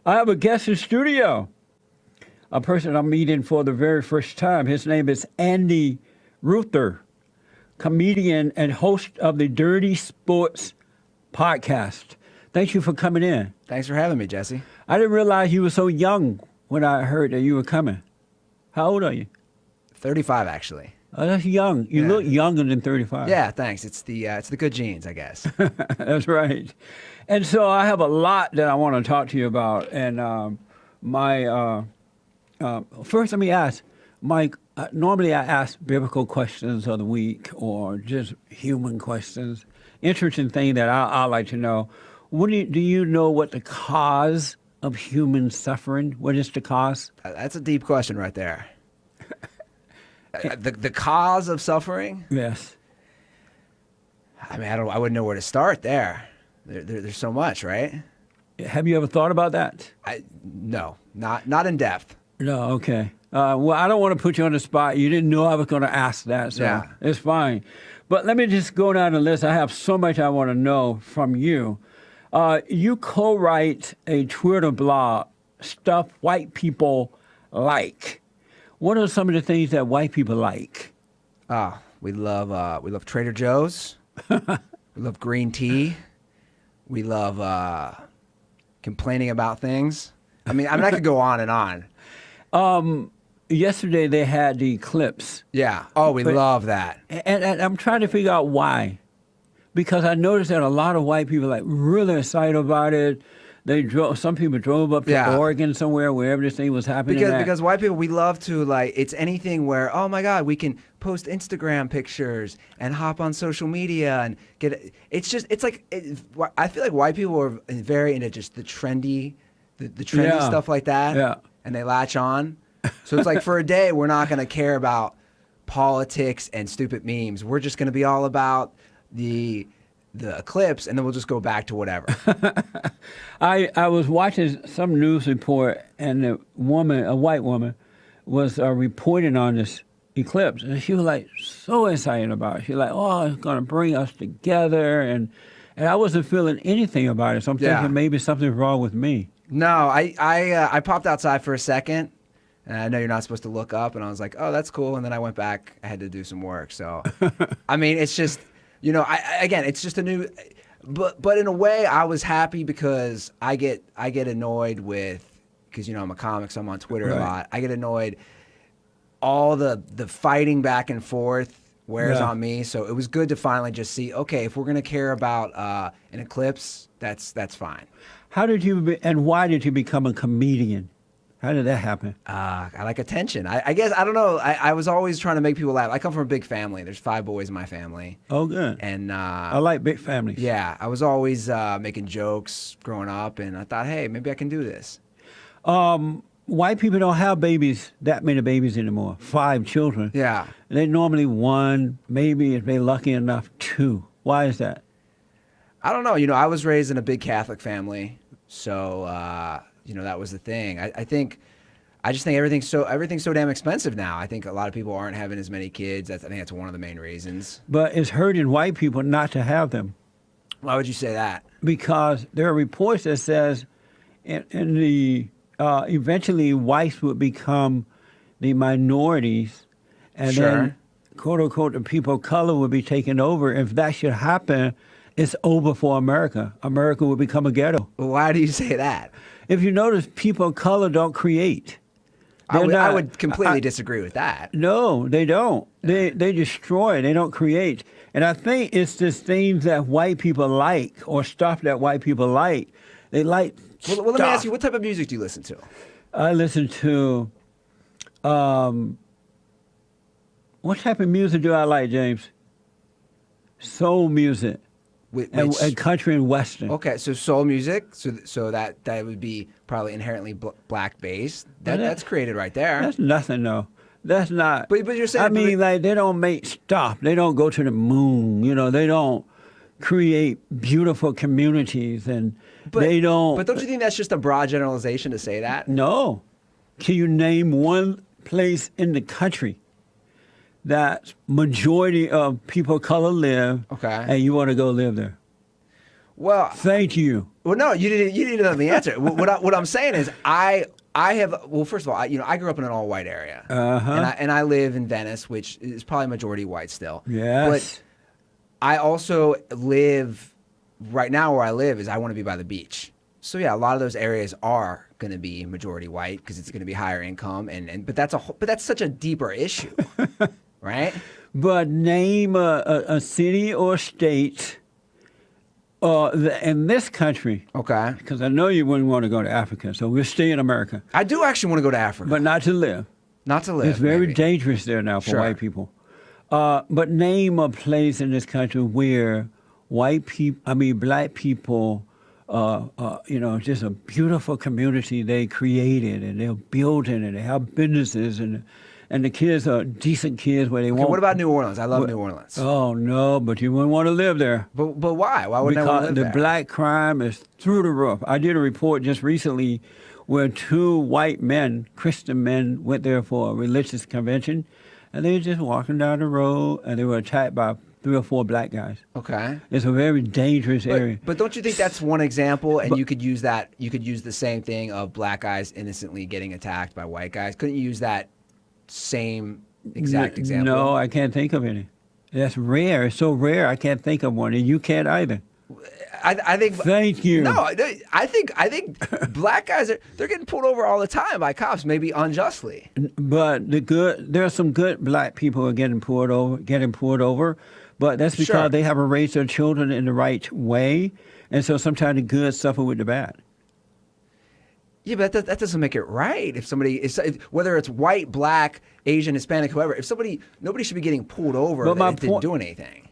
I have a guest in studio, a person I'm meeting for the very first time. His name is Andy Ruther, comedian and host of the Dirty Sports podcast. Thank you for coming in. Thanks for having me, Jesse. I didn't realize you were so young when I heard that you were coming. How old are you? 35, actually. Oh, that's young. You look younger than 35. Yeah, thanks. It's the good genes, I guess. That's right. And so I have a lot that I want to talk to you about. And first, let me ask, Mike. Normally, I ask biblical questions of the week or just human questions. Interesting thing that I like to know. Do you know what the cause of human suffering? What is the cause? That's a deep question right there. The cause of suffering? Yes. I mean, I wouldn't know where to start there. There's so much, right? Have you ever thought about that? No, not in depth. No, okay. Well, I don't want to put you on the spot. You didn't know I was going to ask that, so Yeah. It's fine. But let me just go down the list. I have so much I want to know from you. You co-write a Twitter blog, Stuff White People Like. What are some of the things that white people like? We love Trader Joe's. We love green tea. We love complaining about things. I mean, I could go on and on. Yesterday they had the eclipse. Yeah. Oh, we love that. And I'm trying to figure out why. Because I noticed that a lot of white people like really excited about it. Some people drove up to Oregon somewhere, wherever this thing was happening. Because white people, we love to, like, it's anything where, oh my God, we can post Instagram pictures and hop on social media and I feel like white people are very into just the trendy stuff like that. Yeah. And they latch on. So it's like for a day, we're not going to care about politics and stupid memes. We're just going to be all about the eclipse, and then we'll just go back to whatever. I was watching some news report, and a white woman, was reporting on this eclipse, and she was like so excited about it. She was like, "Oh, it's going to bring us together," and I wasn't feeling anything about it. So I'm thinking maybe something's wrong with me. No, I popped outside for a second, and I know you're not supposed to look up, and I was like, "Oh, that's cool," and then I went back. I had to do some work, so I mean, it's just. You know, it's just a new, but in a way, I was happy because I get annoyed because I'm a comic, so I'm on Twitter a lot. I get annoyed all the fighting back and forth wears on me. So it was good to finally just see, okay, if we're gonna care about an eclipse, that's fine. How did you and why did you become a comedian? How did that happen? I like attention. I guess, I don't know. I was always trying to make people laugh. I come from a big family. There's 5 boys in my family. Oh, good. And I like big families. Yeah, I was always making jokes growing up, and I thought, hey, maybe I can do this. White people don't have that many babies anymore. 5 children. Yeah. They normally 1, maybe if they're lucky enough, 2. Why is that? I don't know. I was raised in a big Catholic family, so that was the thing. I just think everything's so damn expensive now. I think a lot of people aren't having as many kids. I think that's one of the main reasons. But it's hurting white people not to have them. Why would you say that? Because there are reports that says eventually whites would become the minorities, and then quote unquote the people of color would be taken over. If that should happen, it's over for America. America would become a ghetto. Well, why do you say that? If you notice, people of color don't create. I would completely disagree with that. No, they don't. They destroy. They don't create. And I think it's just things that white people like or stuff that white people like. They like Well, let me ask you, what type of music do you listen to? I listen to, what type of music do I like, James? Soul music. And country and western. Okay, so soul music, so that would be probably inherently black based. That's created right there. That's nothing, though. That's not. But you're saying. I mean, like they don't make stuff. They don't go to the moon. They don't create beautiful communities, and they don't. But don't you think that's just a broad generalization to say that? No. Can you name one place in the country that majority of people of color live, and you want to go live there? Well, Thank you. well, no, you didn't let me answer. What I'm saying is, I have. Well, first of all, I grew up in an all white area, and I live in Venice, which is probably majority white still. Yes. But I also live right now where I live is I want to be by the beach. So yeah, a lot of those areas are going to be majority white because it's going to be higher income, but that's such a deeper issue, right? But name a city or state in this country, Okay. because I know you wouldn't want to go to Africa, so we'll stay in America, I do actually want to go to Africa, but not to live. not to live. It's very maybe. dangerous there now for Sure. white people. But name a place in this country where black people, just a beautiful community they created, and they're building, and they have businesses, and the kids are decent kids where they Okay, want. what about New Orleans? I love New Orleans. Oh no, but you wouldn't want to live there. But why? Why would I want to Because live the there? black crime is through the roof. I did a report just recently where 2 white men, Christian men, went there for a religious convention, and they were just walking down the road, and they were attacked by 3 or 4 black guys. Okay. It's a very dangerous area. But don't you think that's one example, and you could use that? You could use the same thing of black guys innocently getting attacked by white guys. Couldn't you use that same exact example? No, I can't think of any. That's rare. It's so rare, I can't think of one, and you can't either. I think. Thank you. No, I think black guys they're getting pulled over all the time by cops, maybe unjustly. But there are some good black people who are getting pulled over, but that's because Sure. they haven't raised their children in the right way, and so sometimes the good suffer with the bad. Yeah, but that doesn't make it right. If somebody whether it's white, black, Asian, Hispanic, whoever, nobody should be getting pulled over But my that didn't do anything.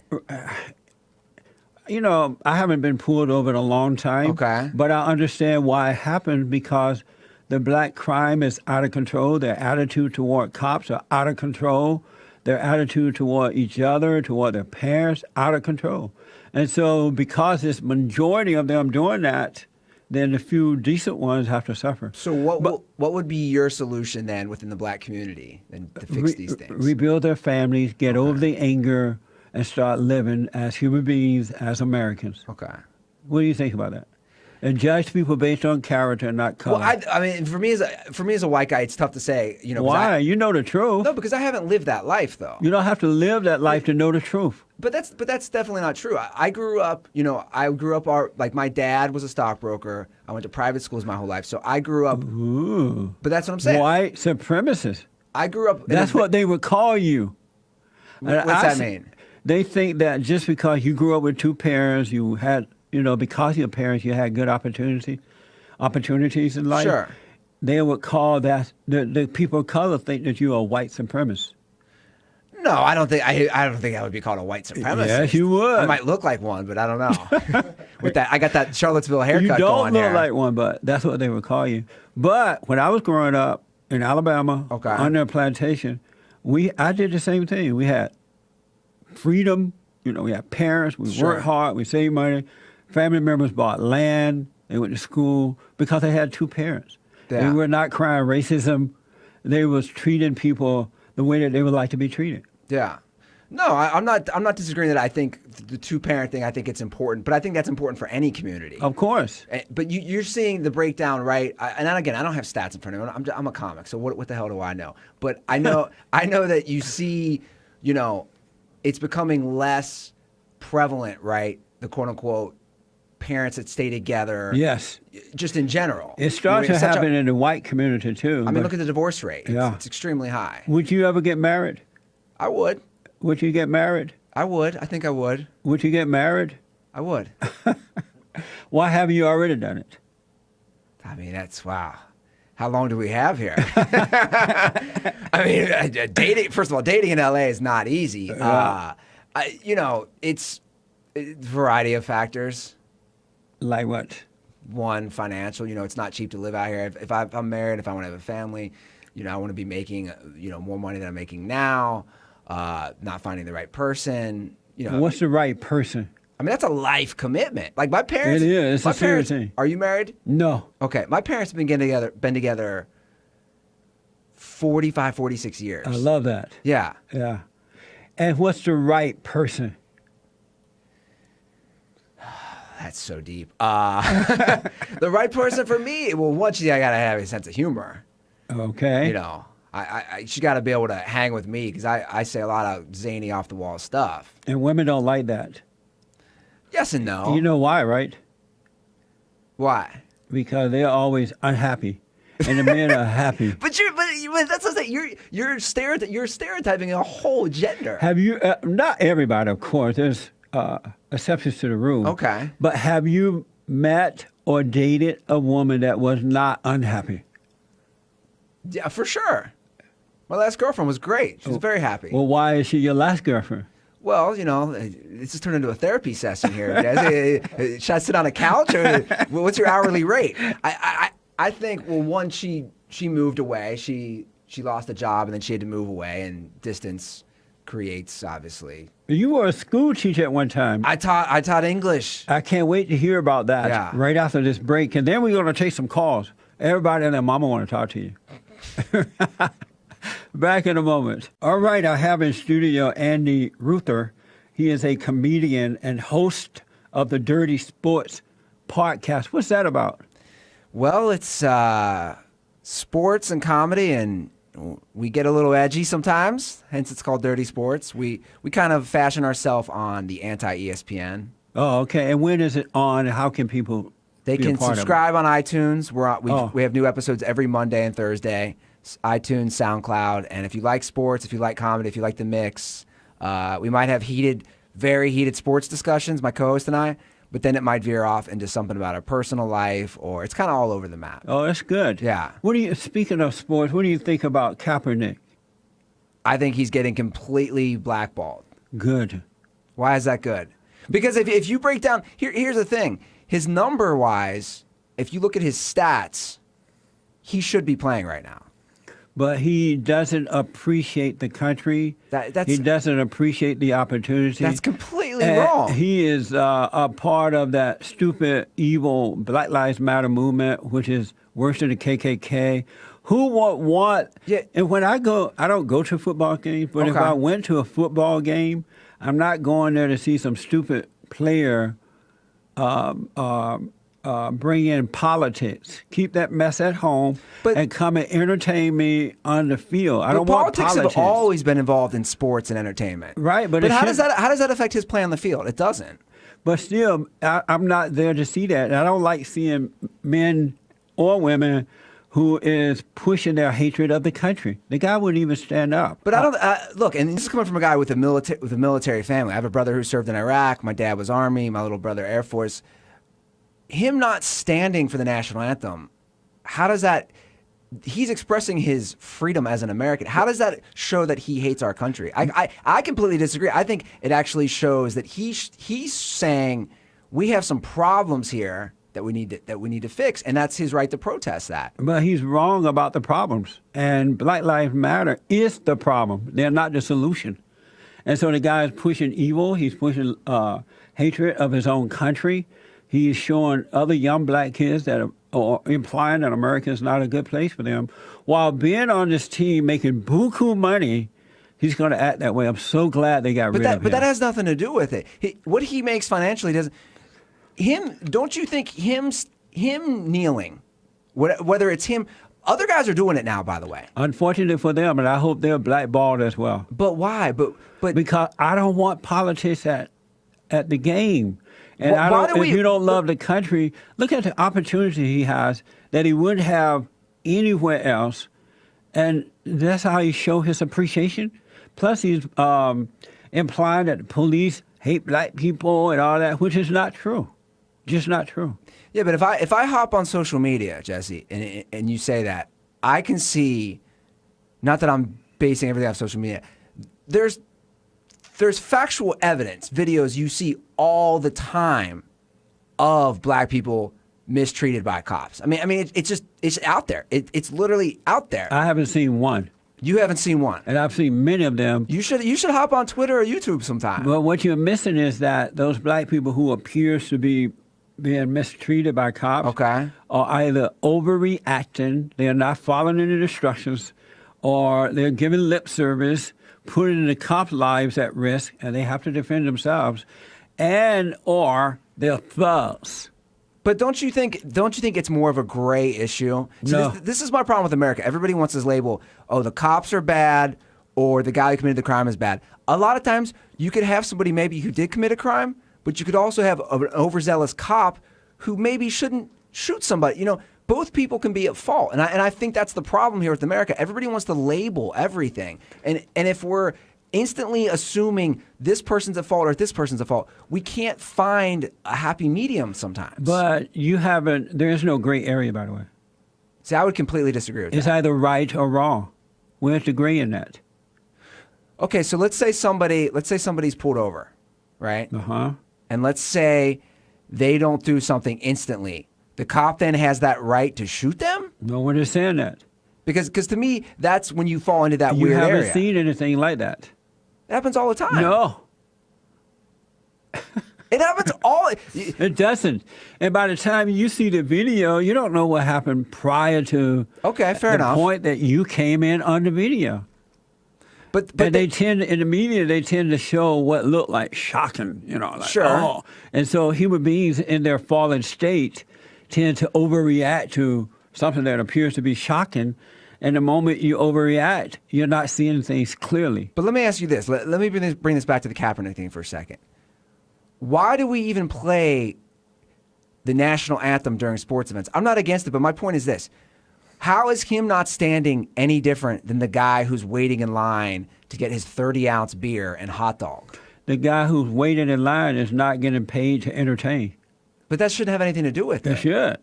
I haven't been pulled over in a long time. Okay. But I understand why it happened because the black crime is out of control. Their attitude toward cops are out of control. Their attitude toward each other, toward their parents, out of control. And so because this majority of them doing that, then the few decent ones have to suffer. So what would be your solution then within the black community and to fix these things? Rebuild their families, get over the anger, and start living as human beings, as Americans. Okay. What do you think about that? And judge people based on character, not color. Well, I mean, for me as a white guy, it's tough to say. 'Cause Why? You know the truth. No, because I haven't lived that life though. You don't have to live that life to know the truth. But that's definitely not true. I grew up, like my dad was a stockbroker. I went to private schools my whole life, so I grew up. Ooh. But that's what I'm saying. White supremacists. I grew up. That's what they would call you. What's that mean? They think that just because you grew up with 2 parents, you had, because of your parents, you had good opportunities in life. Sure. They would call that the people of color think that you are a white supremacist. No, I don't think I would be called a white supremacist. Yes, you would. I might look like one, but I don't know. With that, I got that Charlottesville haircut You going don't look there. like one, but that's what they would call you. But when I was growing up in Alabama, Okay. on a plantation, I did the same thing. We had freedom. We had parents. We Sure. worked hard. We saved money. Family members bought land. They went to school because they had 2 parents. Yeah. They were not crying racism. They was treating people the way that they would like to be treated. Yeah. No, I'm not disagreeing that I think the 2-parent thing, I think it's important, but I think that's important for any community. Of course. But you're seeing the breakdown, right? And again, I don't have stats in front of me. I'm a comic, so what the hell do I know? But I know that you see, it's becoming less prevalent, right? The quote unquote parents that stay together. Yes. Just in general. It starts to happen in the white community too. I mean, look at the divorce rate. It's extremely high. Would you ever get married? I would. Would you get married? I would. I think I would. Would you get married? I would. Why haven't you already done it? I mean, that's wow. How long do we have here? I mean, dating. First of all, dating in LA is not easy. It's a variety of factors. Like what? One, financial. It's not cheap to live out here. If I'm married, if I want to have a family, I want to be making more money than I'm making now. Not finding the right person. What's the right person? I mean, that's a life commitment. Like my parents. It is. It's my a serious parents, thing. Are you married? No. Okay. My parents have been together 45, 46 years. I love that. Yeah. Yeah. And what's the right person? That's so deep. The right person for me, well, one, I gotta have a sense of humor. Okay. You know, she got to be able to hang with me because I say a lot of zany, off the wall stuff. And women don't like that. Yes and no. You know why, right? Why? Because they're always unhappy, and the men are happy. But that's what I'm saying. You're stereotyping a whole gender. Have you? Not everybody, of course. There's exceptions to the rule. Okay. But have you met or dated a woman that was not unhappy? Yeah, for sure. My last girlfriend was great. She was very happy. Well, why is she your last girlfriend? Well, you know, it's just turned into a therapy session here. Should I sit on a couch, or what's your hourly rate? I think, well, one, she moved away. She lost a job, and then she had to move away, and distance creates, obviously. You were a school teacher at one time. I taught English. I can't wait to hear about that right after this break, and then we're going to take some calls. Everybody and their mama want to talk to you. Back in a moment. All right, I have in studio Andy Ruther. He is a comedian and host of the Dirty Sports podcast. What's that about? Well, it's sports and comedy, and we get a little edgy sometimes, hence it's called Dirty Sports. We kind of fashion ourselves on the anti-ESPN. Oh, okay. And when is it on? How can people They be a can part subscribe on iTunes. Oh. We have new episodes every Monday and Thursday. iTunes, SoundCloud, and if you like sports, if you like comedy, if you like the mix, we might have very heated sports discussions, my co-host and I, but then it might veer off into something about our personal life, or it's kind of all over the map. Oh, that's good. Yeah. Speaking of sports, what do you think about Kaepernick? I think he's getting completely blackballed. Good. Why is that good? Because if you break down, here's the thing. His number-wise, if you look at his stats, he should be playing right now. But he doesn't appreciate the country. That's, he doesn't appreciate the opportunity. That's completely wrong. He is a part of that stupid, evil Black Lives Matter movement, which is worse than the KKK. Who want? Yeah. And when I don't go to football games, but if Okay. I went to a football game, I'm not going there to see some stupid player bring in politics. Keep that mess at home and come and entertain me on the field. I don't want politics. politics. Have always been involved in sports and entertainment. Right, but how does that affect his play on the field? It doesn't. But still, I'm not there to see that. And I don't like seeing men or women who is pushing their hatred of the country. The guy wouldn't even stand up. But I don't look, and this is coming from a guy with a military family. I have a brother who served in Iraq. My dad was Army. My little brother Air Force. Him not standing for the national anthem, how does that? He's expressing his freedom as an American. How does that show that he hates our country? I completely disagree. I think it actually shows that he's saying we have some problems here that we need to fix, and that's his right to protest that. But he's wrong about the problems, and Black Lives Matter is the problem. They're not the solution. And so the guy is pushing evil. He's pushing hatred of his own country. He's showing other young black kids that are implying that America is not a good place for them. While being on this team, making buku money, he's going to act that way. I'm so glad they got rid of him. But that has nothing to do with it. What he makes financially doesn't. Don't you think him kneeling, whether it's him, other guys are doing it now, by the way. Unfortunately for them, and I hope they're blackballed as well. But why? But because I don't want politics at the game. And if you don't love the country, look at the opportunity he has that he wouldn't have anywhere else. And that's how he show his appreciation. Plus, he's implying that the police hate black people and all that, which is not true. Just not true. Yeah, but if I hop on social media, Jesse, and you say that, I can see, not that I'm basing everything off social media, there's factual evidence, videos you see all the time of black people mistreated by cops. I mean, it's out there. It's literally out there. I haven't seen one. You haven't seen one, and I've seen many of them. You should hop on Twitter or YouTube sometime. But what you're missing is that those black people who appears to be being mistreated by cops are either overreacting, they're not following any instructions, or they're giving lip service, putting the cops' lives at risk, and they have to defend themselves, or They're thugs. But don't you think it's more of a gray issue? See, No. this is my problem with America. Everybody wants this label, oh, the cops are bad or the guy who committed the crime is bad. A lot of times you could have somebody maybe who did commit a crime, but you could also have an overzealous cop who maybe shouldn't shoot somebody. You know, both people can be at fault. And I think that's the problem here with America. Everybody wants to label everything. And if we're instantly assuming this person's at fault or this person's at fault, we can't find a happy medium sometimes. But there is no gray area, by the way. See, I would completely disagree with It's that. either right or wrong. Where's the gray in that? Okay, so let's say somebody's pulled over, right? Uh-huh. And let's say they don't do something instantly. The cop then has that right to shoot them? No one is saying that. Because to me, that's when you fall into that You weird haven't area. seen anything like that. It happens all the time. No, It happens all. it doesn't. And by the time you see the video, you don't know what happened prior to Okay, fair the enough. point that you came in on the video. But And they tend, in the media, they tend to show what looked like shocking, like, Sure. oh. And so human beings in their fallen state tend to overreact to something that appears to be shocking. And the moment you overreact, you're not seeing things clearly. But let me ask you this. Let me bring this back to the Kaepernick thing for a second. Why do we even play the national anthem during sports events? I'm not against it, but my point is this. How is him not standing any different than the guy who's waiting in line to get his 30-ounce beer and hot dog? The guy who's waiting in line is not getting paid to entertain. But that shouldn't have anything to do with They it. should.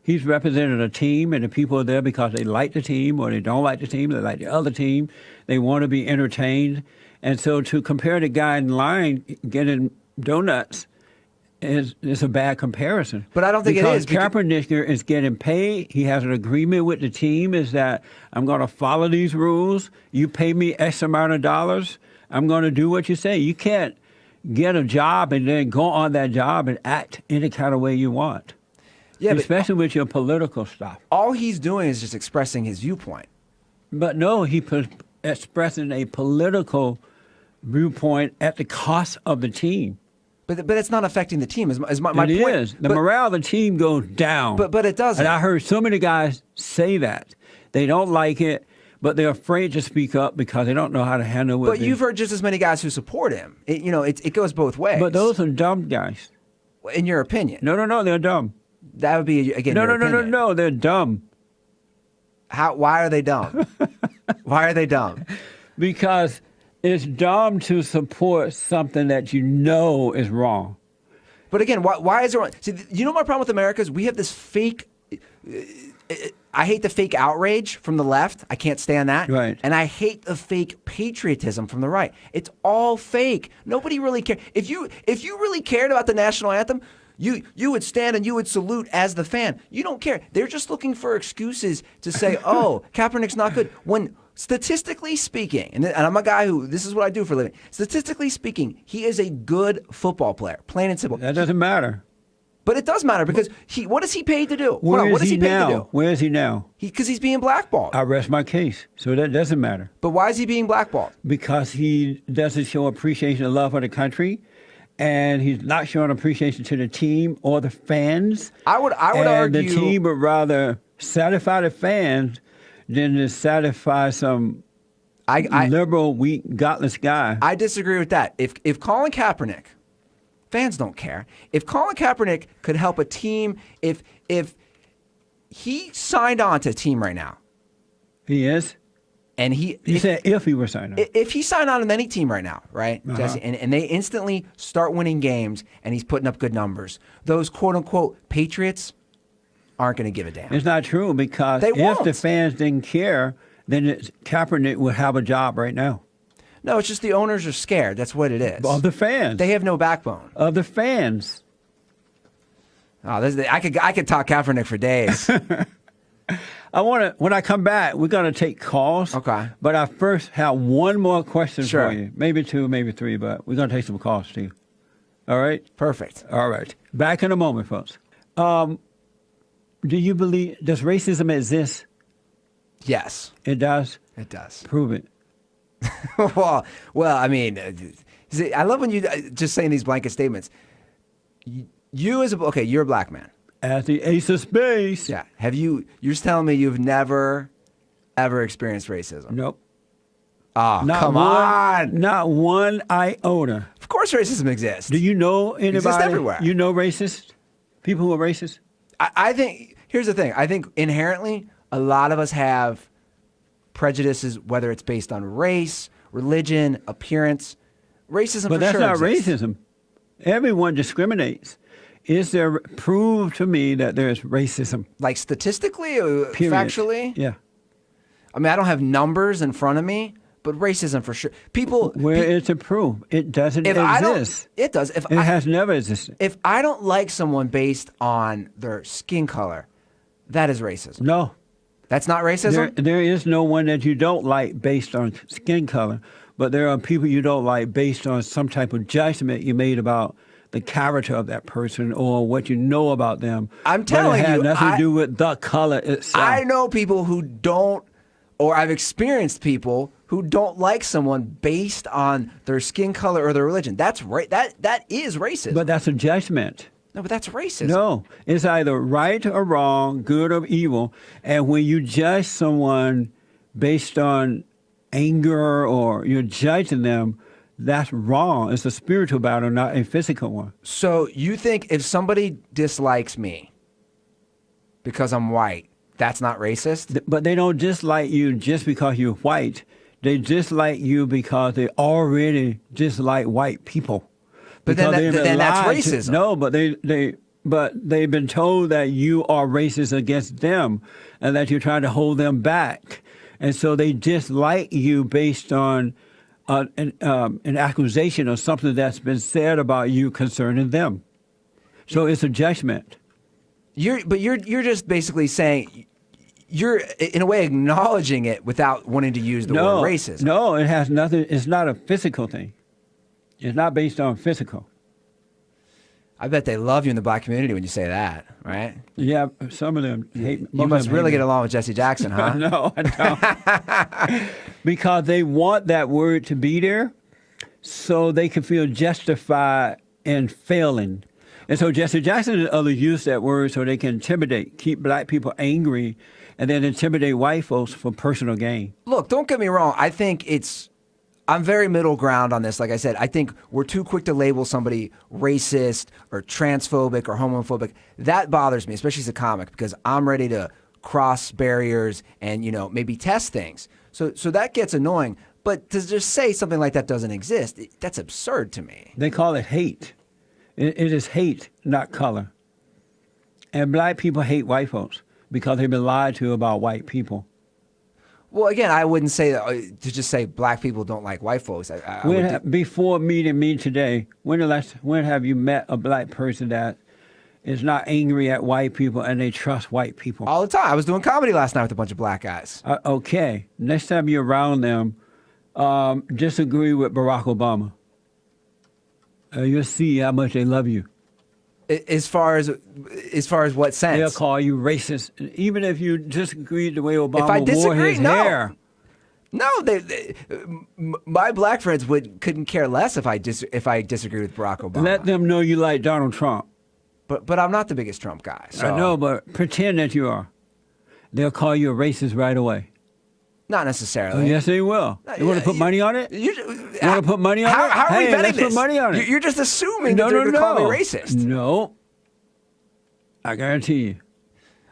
He's represented a team, and the people are there because they like the team or they don't like the team. They like the other team. They want to be entertained. And so to compare the guy in line getting donuts is a bad comparison. But I don't think it is, Because Kaepernick is getting paid. He has an agreement with the team is that I'm going to follow these rules. You pay me X amount of dollars. I'm going to do what you say. You can't get a job and then go on that job and act any kind of way you want. Yeah, but Especially with your political stuff. all he's doing is just expressing his viewpoint. But no, he's expressing a political viewpoint at the cost of the team. But it's not affecting the team. Is my point. It is. The morale of the team goes down. But it doesn't. And I heard so many guys say that. They don't like it, but they're afraid to speak up because they don't know how to handle it. But you've heard just as many guys who support him. It goes both ways. But those are dumb guys. in your opinion. No, they're dumb. That would be again. your opinion. No, they're dumb. Why are they dumb? Why are they dumb? Because it's dumb to support something that you know is wrong. But again, why is it wrong? See, you know my problem with America is we have this fake. I hate the fake outrage from the left. I can't stand that. Right. And I hate the fake patriotism from the right. It's all fake. Nobody really cares. If you really cared about the national anthem, you would stand and you would salute as the fan. You don't care. They're just looking for excuses to say, oh, Kaepernick's not good. When statistically speaking, and I'm a guy who, this is what I do for a living. Statistically speaking, he is a good football player, plain and simple. That doesn't matter. But it does matter because what is he paid to do? What is he paid now? to do? Where is he now? Because he's being blackballed. I rest my case. So that doesn't matter. But why is he being blackballed? Because he doesn't show appreciation and love for the country, and he's not showing appreciation to the team or the fans. I would and argue the team would rather satisfy the fans than to satisfy some liberal, weak, godless guy. I disagree with that. If Colin Kaepernick, fans don't care. If Colin Kaepernick could help a team, if he signed on to a team right now, He is. and You said if he were signed on. if he signed on to any team right now, right, Jesse, and they instantly start winning games and he's putting up good numbers, those quote unquote patriots aren't going to give a damn. It's not true because They if won't. the fans didn't care, then Kaepernick would have a job right now. No, it's just the owners are scared. That's what it is. Of the fans. They have no backbone. Of the fans. Oh, I could talk Kaepernick for days. When I come back, we're going to take calls. Okay. But I first have one more question Sure. for you. Maybe two, maybe three, but we're going to take some calls too. All right? Perfect. All right. Back in a moment, folks. Do you believe, does racism exist? Yes, It does? it does. Prove it. well, I mean, see, I love when you just saying these blanket statements. You as okay, you're a black man. As the ace of spades. Yeah. You're just telling me you've never, ever experienced racism? Nope. Oh, come on. Not one iota. Of course racism exists. Do you know anybody? Exists everywhere. You know racist? People who are racist? I think, here's the thing. I think inherently, a lot of us have prejudices, whether it's based on race, religion, appearance. Racism But for that's sure not exists. racism. Everyone discriminates. Is there prove to me that there's racism? Like statistically or Period. factually? Yeah. I mean, I don't have numbers in front of me, but racism for sure. People. Where is it proof? It doesn't If I don't, exist. it does. It has never existed. If I don't like someone based on their skin color, that is racism. No. That's not racism? There is no one that you don't like based on skin color, but there are people you don't like based on some type of judgment you made about the character of that person or what you know about them. I'm telling but it has you, nothing to do with the color itself. I know people who don't, or I've experienced people who don't like someone based on their skin color or their religion. That's right. That is racism. But that's a judgment. No, but that's racism. No, it's either right or wrong, good or evil. And when you judge someone based on anger or you're judging them, that's wrong. It's a spiritual battle, not a physical one. So you think if somebody dislikes me because I'm white, that's not racist? But they don't dislike you just because you're white. They dislike you because they already dislike white people. But then, Because they've been then that's lied to. racism. No, but they've been told that you are racist against them and that you're trying to hold them back. And so they dislike you based on an accusation or something that's been said about you concerning them. So it's a judgment. You're just basically saying, you're in a way acknowledging it without wanting to use the word racism. No, it has nothing. It's not a physical thing. It's not based on physical. I bet they love you in the black community when you say that, right? Yeah, some of them hate me. You must really get along with Jesse Jackson, huh? No, I don't. Because they want that word to be there so they can feel justified in failing. And so Jesse Jackson and others use that word so they can intimidate, keep black people angry, and then intimidate white folks for personal gain. Look, don't get me wrong. I think I'm very middle ground on this. Like I said, I think we're too quick to label somebody racist or transphobic or homophobic. That bothers me, especially as a comic, because I'm ready to cross barriers and, maybe test things. So that gets annoying. But to just say something like that doesn't exist, that's absurd to me. They call it hate. It is hate, not color. And black people hate white folks because they've been lied to about white people. Well, again, I wouldn't say that, to just say black people don't like white folks. Before meeting me today, when have you met a black person that is not angry at white people and they trust white people? All the time. I was doing comedy last night with a bunch of black guys. Okay. Next time you're around them, disagree with Barack Obama. You'll see how much they love you. As far as what sense? They'll call you racist, even if you disagree the way Obama If I wore disagree, his no. hair. No, my black friends couldn't care less if I disagree with Barack Obama. Let them know you like Donald Trump. But I'm not the biggest Trump guy. So. I know, but pretend that you are. They'll call you a racist right away. Not necessarily. Yes, they will. You want to put money on it? You want to put money on it? How are we betting let's this? put money on it. You're just assuming that they're going to call me racist. No. I guarantee you.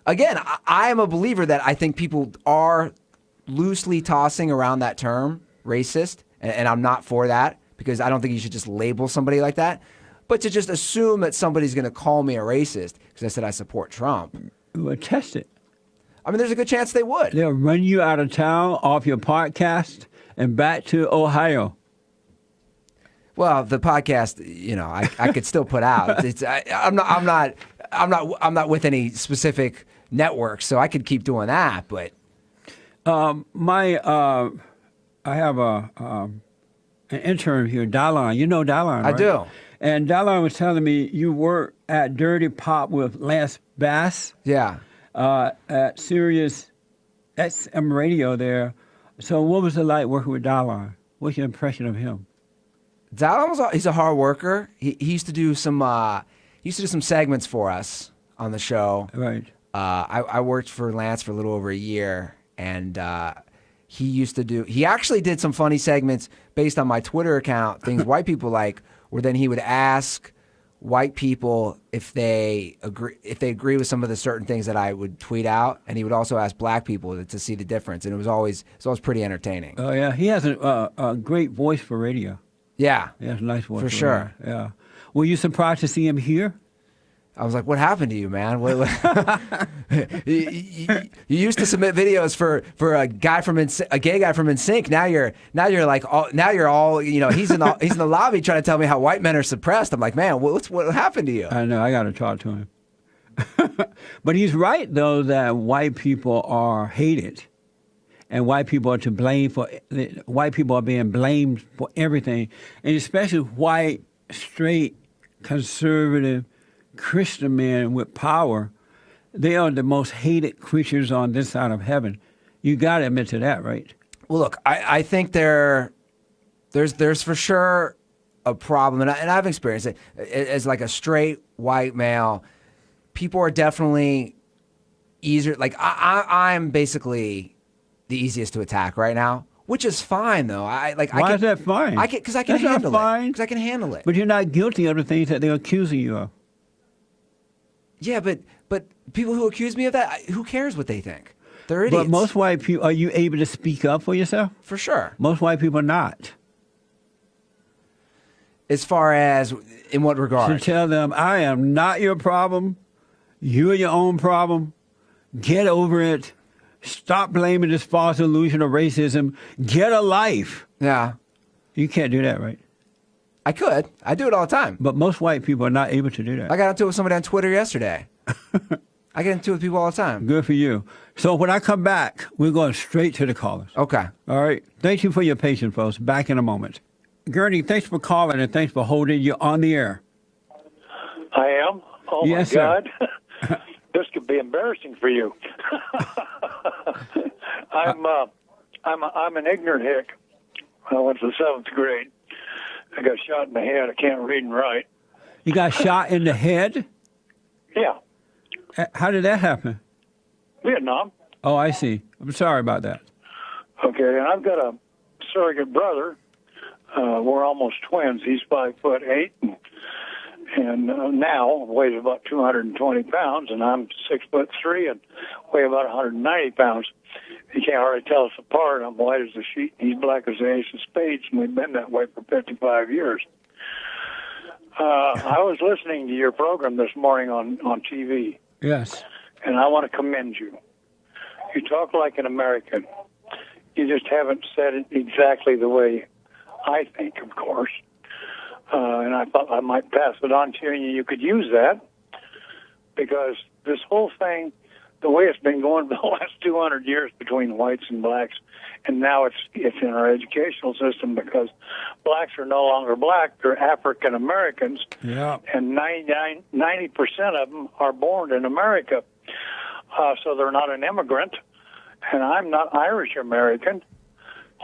Again, I am a believer that I think people are loosely tossing around that term, racist, and I'm not for that because I don't think you should just label somebody like that. But to just assume that somebody's going to call me a racist because I said I support Trump. Well, test it. I mean, there's a good chance they would. They'll run you out of town off your podcast and back to Ohio. Well, the podcast, I could still put out. I'm not with any specific network, so I could keep doing that. But I have an intern here, Dallon. You know Dallon, right? I do. And Dallon was telling me you work at Dirty Pop with Lance Bass. Yeah. At Sirius XM Radio there. So what was it like working with Dallon? What's your impression of him? Dallon he's a hard worker. He used to do some he used to do some segments for us on the show. Right. I worked for Lance for a little over a year, and he actually did some funny segments based on my Twitter account, things white people like, where then he would ask white people if they agree with some of the certain things that I would tweet out, and he would also ask black people to see the difference, and it was always pretty entertaining. Oh yeah, he has a great voice for radio. Yeah, He has a nice voice for sure. radio. Yeah. Were you surprised to see him here? I was like, "What happened to you, man? You used to submit videos for a gay guy from NSYNC. Now you're like, he's in the lobby trying to tell me how white men are suppressed. I'm like, man, what happened to you? I know. I got to talk to him. But he's right though that white people are hated, and white people are to blame for. White people are being blamed for everything, and especially white, straight, conservative Christian men with power. They are the most hated creatures on this side of heaven. You got to admit to that, right? Well, look, I think there's for sure a problem, and I've experienced it as like a straight white male. People are definitely easier. Like I'm basically the easiest to attack right now, which is fine though. Why is that fine? Because I can handle it. Because I can handle it. But you're not guilty of the things that they're accusing you of. Yeah, but people who accuse me of that, who cares what they think? They're idiots. But most white people, are you able to speak up for yourself? For sure. Most white people are not. As far as in what regard? To tell them, I am not your problem. You are your own problem. Get over it. Stop blaming this false illusion of racism. Get a life. Yeah. You can't do that, right? I could. I do it all the time. But most white people are not able to do that. I got into it with somebody on Twitter yesterday. I get into it with people all the time. Good for you. So when I come back, we're going straight to the callers. Okay. All right. Thank you for your patience, folks. Back in a moment. Gurney, thanks for calling and thanks for holding. You're on the air. I am? Oh, yes, my God. This could be embarrassing for you. I'm an ignorant hick. I went to the 7th grade. I got shot in the head. I can't read and write. You got shot in the head? Yeah. How did that happen? Vietnam. Oh, I see. I'm sorry about that. Okay, and I've got a surrogate brother. We're almost twins. He's 5'8", and now weighs about 220 pounds, and I'm 6'3" and weigh about 190 pounds. He can't hardly tell us apart. I'm white as a sheet, and he's black as the ace of spades, and we've been that way for 55 years. I was listening to your program this morning on TV. Yes. And I want to commend you. You talk like an American. You just haven't said it exactly the way I think, of course. And I thought I might pass it on to you, and you could use that, because this whole thing, the way it's been going for the last 200 years between whites and blacks, and now it's in our educational system, because blacks are no longer black, they're African Americans, Yeah. and 90% of them are born in America. So they're not an immigrant, and I'm not Irish American.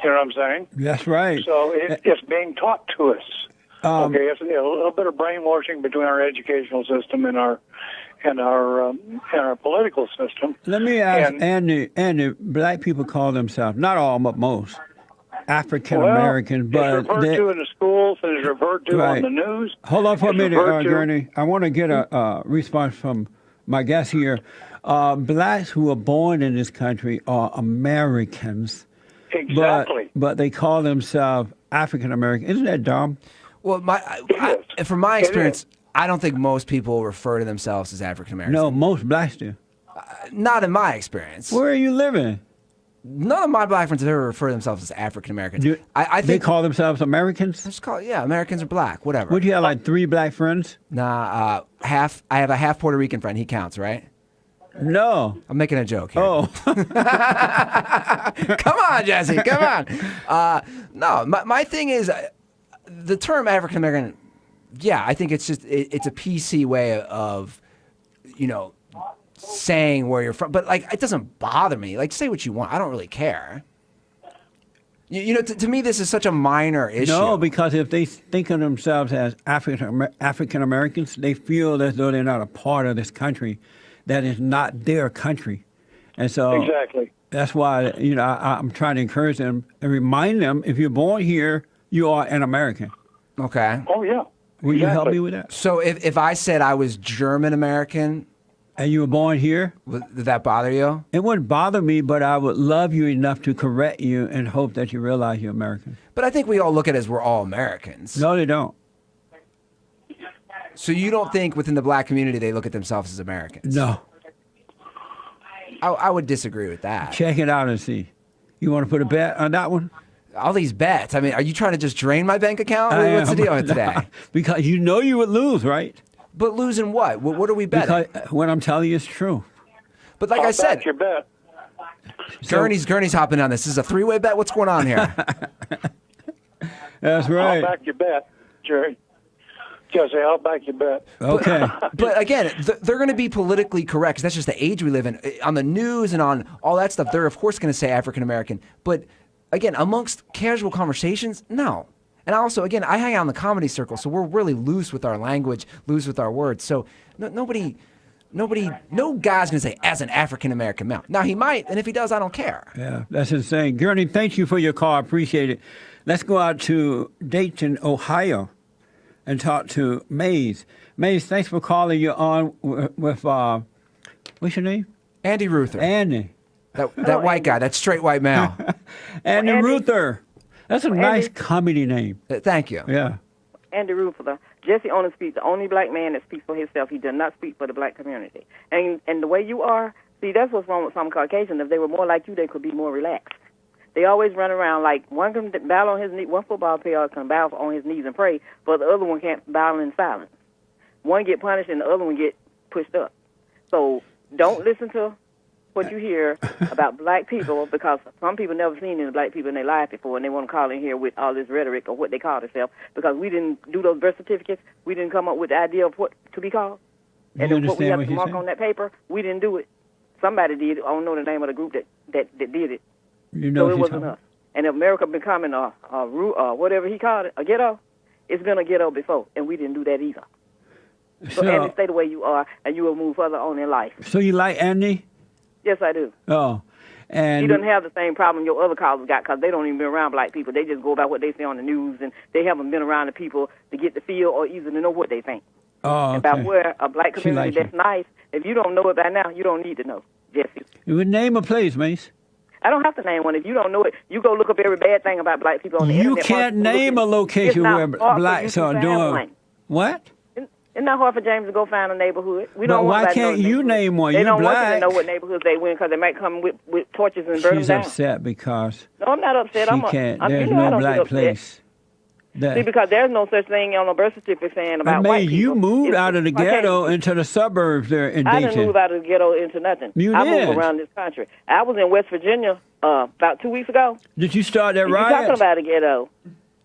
You know what I'm saying? That's right. So it's being taught to us. Okay, it's a little bit of brainwashing between our educational system and our political system. Let me ask Andy, black people call themselves, not all, but most, African American, but it's referred to in the schools, and it's referred to right. on the news. Hold on for a minute, Gurney. I want to get a response from my guest here. Blacks who are born in this country are Americans. Exactly. But they call themselves African American. Isn't that dumb? Well, from my experience, I don't think most people refer to themselves as African Americans. No, most blacks do. Not in my experience. Where are you living? None of my black friends have ever referred to themselves as African Americans. I think they call themselves Americans? Just call Americans are black, whatever. Would you have like 3 black friends? Nah, I have a half Puerto Rican friend. He counts, right? No. I'm making a joke here. Oh. Come on, Jesse, come on. No, my thing is, the term African American, yeah, I think it's just, it's a PC way of, saying where you're from. But, like, it doesn't bother me. Like, say what you want. I don't really care. You know, to me, this is such a minor issue. No, because if they think of themselves as African Americans, they feel as though they're not a part of this country. That is not their country. And so Exactly. that's why, I'm trying to encourage them and remind them, if you're born here, you are an American. Okay. Oh, yeah. Will you help Exactly. me with that? So if I said I was German American, And you were born here? would that bother you? It wouldn't bother me, but I would love you enough to correct you and hope that you realize you're American. But I think we all look at it as we're all Americans. No, they don't. So you don't think within the black community they look at themselves as Americans? No. I would disagree with that. Check it out and see. You want to put a bet on that one? All these bets. I mean, are you trying to just drain my bank account? I What's the am. deal with today? Because you know you would lose, right? But losing what? What are we betting? Because what I'm telling you is true. But like I I'll said, back your bet. Gurney's hopping on this. This is a three-way bet. What's going on here? That's I'll right. back your bet, Jerry. Jesse, I'll back your bet. Okay. But again, they're going to be politically correct 'cause that's just the age we live in. On the news and on all that stuff, they're of course going to say African American. But again, amongst casual conversations, no. And also, again, I hang out in the comedy circle, so we're really loose with our language, loose with our words. So no guy's going to say, as an African American male. Now, he might, and if he does, I don't care. Yeah, that's insane. Gurney, thank you for your call. I appreciate it. Let's go out to Dayton, Ohio, and talk to Maze. Maze, thanks for calling. You're on with what's your name? Andy Ruther. Andy. That white guy, that straight white male. Andy Ruther. That's a nice Andy. comedy name. Thank you. Yeah. Andy Ruther. Jesse only speaks, the only black man that speaks for himself. He does not speak for the black community. And the way you are, see, that's what's wrong with some Caucasians. If they were more like you, they could be more relaxed. They always run around like one can bow on his knee, one football player can bow on his knees and pray, but the other one can't bow in silence. One get punished and the other one get pushed up. So don't listen to what you hear about black people, because some people never seen any black people in their life before, and they want to call in here with all this rhetoric of what they call themselves, because we didn't do those birth certificates. We didn't come up with the idea of what to be called. And then what we have to mark on that paper, we didn't do it. Somebody did it. I don't know the name of the group that did it. You know So it wasn't us. And if America becoming a whatever he called it, a ghetto, it's been a ghetto before, and we didn't do that either. So Andy, stay the way you are, and you will move further on in life. So you like Andy? Yes, I do. Oh. And He doesn't have the same problem your other callers got, because they don't even been around black people. They just go about what they say on the news, and they haven't been around the people to get the feel or even to know what they think. okay. About where a black She community likes that's you. nice, if you don't know it by now, you don't need to know, Jesse. You would name a place, Mace. I don't have to name one. If you don't know it, you go look up every bad thing about black people on the You internet. can't name a location where blacks are doing what? It's not hard for James to go find a neighborhood. We But don't want why nobody to know can't the you neighborhood. name one? They You're don't want you to black. know what neighborhoods they win, because they might come with torches and burn She's them down. upset because No, I'm not upset. she I'm can't. I'm, There's you know, I no don't black get upset. place. See, because there's no such thing on a birth certificate saying about May, white people. you moved It's out of the ghetto Caucasian. into the suburbs there in I Dayton. didn't move out of the ghetto into nothing. You I did. moved around this country. I was in West Virginia about 2 weeks ago. Did you start that You riot? talking about a ghetto?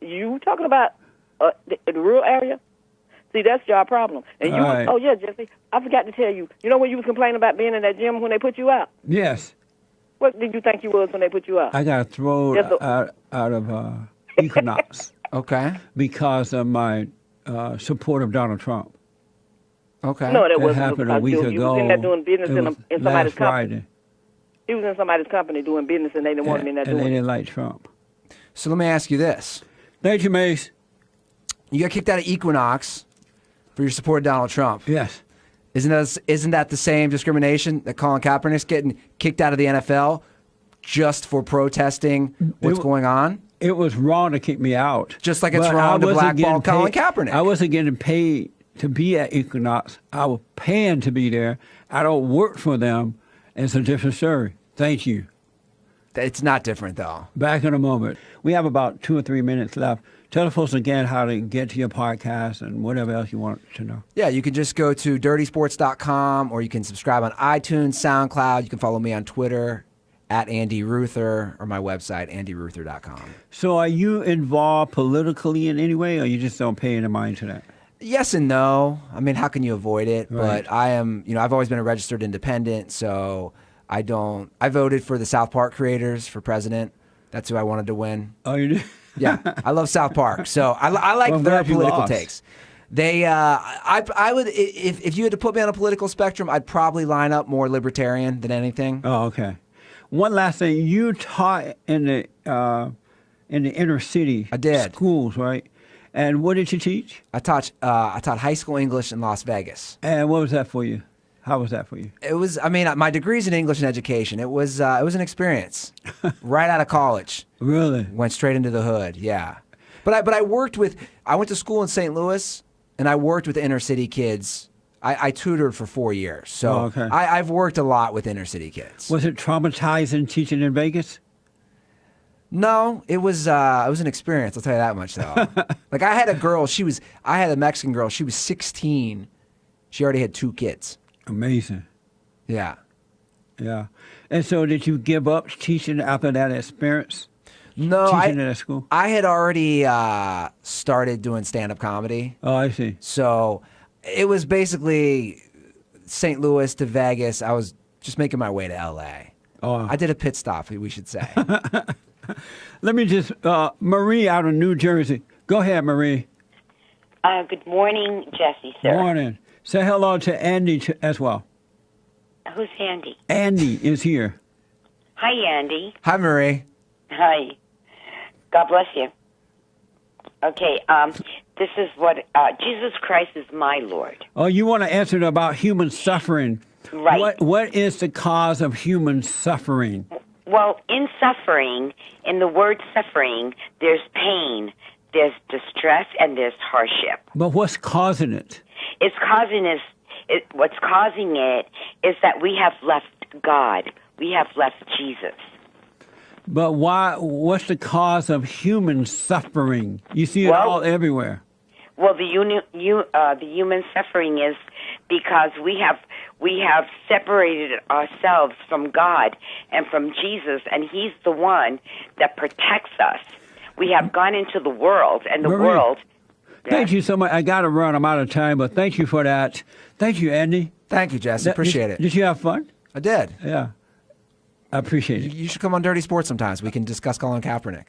You talking about the rural area? See, that's your problem. And you, All right. oh yeah, Jesse, I forgot to tell you. You know when you was complaining about being in that gym when they put you out? Yes. What did you think you was when they put you out? I got thrown Yes, out of Equinox Okay. because of my support of Donald Trump. Okay. No, that That wasn't happened a because week you ago. was in there doing business It in was somebody's last company. Friday. He was in somebody's company doing business, and they didn't want him in there And they doing it. didn't like Trump. So let me ask you this. Thank you, Mace. You got kicked out of Equinox for your support of Donald Trump. Yes. Isn't that the same discrimination that Colin Kaepernick's getting kicked out of the NFL just for protesting what's going on? It was wrong to kick me out. Just like it's But wrong to I wasn't blackball getting Colin paid- Kaepernick. I wasn't getting paid to be at Equinox. I was paying to be there. I don't work for them. It's a different story. Thank you. It's not different, though. Back in a moment. We have about 2 or 3 minutes left. Tell the folks again how to get to your podcast and whatever else you want to know. Yeah, you can just go to dirtysports.com, or you can subscribe on iTunes, SoundCloud. You can follow me on Twitter at Andy Ruther, or my website, andyruther.com. So are you involved politically in any way, or you just don't pay any mind to that? Yes and no. I mean, how can you avoid it? Right. But I am, I've always been a registered independent, so I voted for the South Park creators for president. That's who I wanted to win. Oh, you did? Yeah, I love South Park, so I like Well, I'm their glad you political lost. takes. They, I would, if you had to put me on a political spectrum, I'd probably line up more libertarian than anything. Oh, okay. One last thing. You taught in the inner city I did. schools, right? And what did you teach? I taught high school English in Las Vegas. And what was that for you? How was that for you? It was, I mean, my degree's in English and education. It was an experience. Right out of college, Really? went straight into the hood. Yeah, but I worked with. I went to school in St. Louis, and I worked with inner city kids. I tutored for 4 years, so Oh, okay. I've worked a lot with inner city kids. Was it traumatizing teaching in Vegas? No, it was an experience. I'll tell you that much, though. Like I had a Mexican girl. She was 16. She already had 2 kids. Amazing. Yeah. Yeah. And so did you give up teaching after that experience? No, Teaching at a school? I had already started doing stand-up comedy. Oh, I see. So it was basically St. Louis to Vegas. I was just making my way to L.A. Oh. I did a pit stop, we should say. Let me just, Marie out of New Jersey. Go ahead, Marie. Good morning, Jesse, sir. Morning. Say hello to Andy as well. Who's Andy? Andy is here. Hi, Andy. Hi, Marie. Hi. God bless you. Okay, this is what, Jesus Christ is my Lord. Oh, you want to answer about human suffering. Right. What is the cause of human suffering? Well, in suffering, in the word suffering, there's pain, there's distress, and there's hardship. But what's causing it? What's causing it is that we have left God. We have left Jesus. But why? What's the cause of human suffering? You see it Well- all everywhere. Well, the human suffering is because we have separated ourselves from God and from Jesus, and He's the one that protects us. We have gone into the world, and the Marie, world. Thank you so much. I got to run. I'm out of time, but thank you for that. Thank you, Andy. Thank you, Jesse. Appreciate it. Did you have fun? I did. Yeah. I appreciate it. You should come on Dirty Sports sometimes. We can discuss Colin Kaepernick.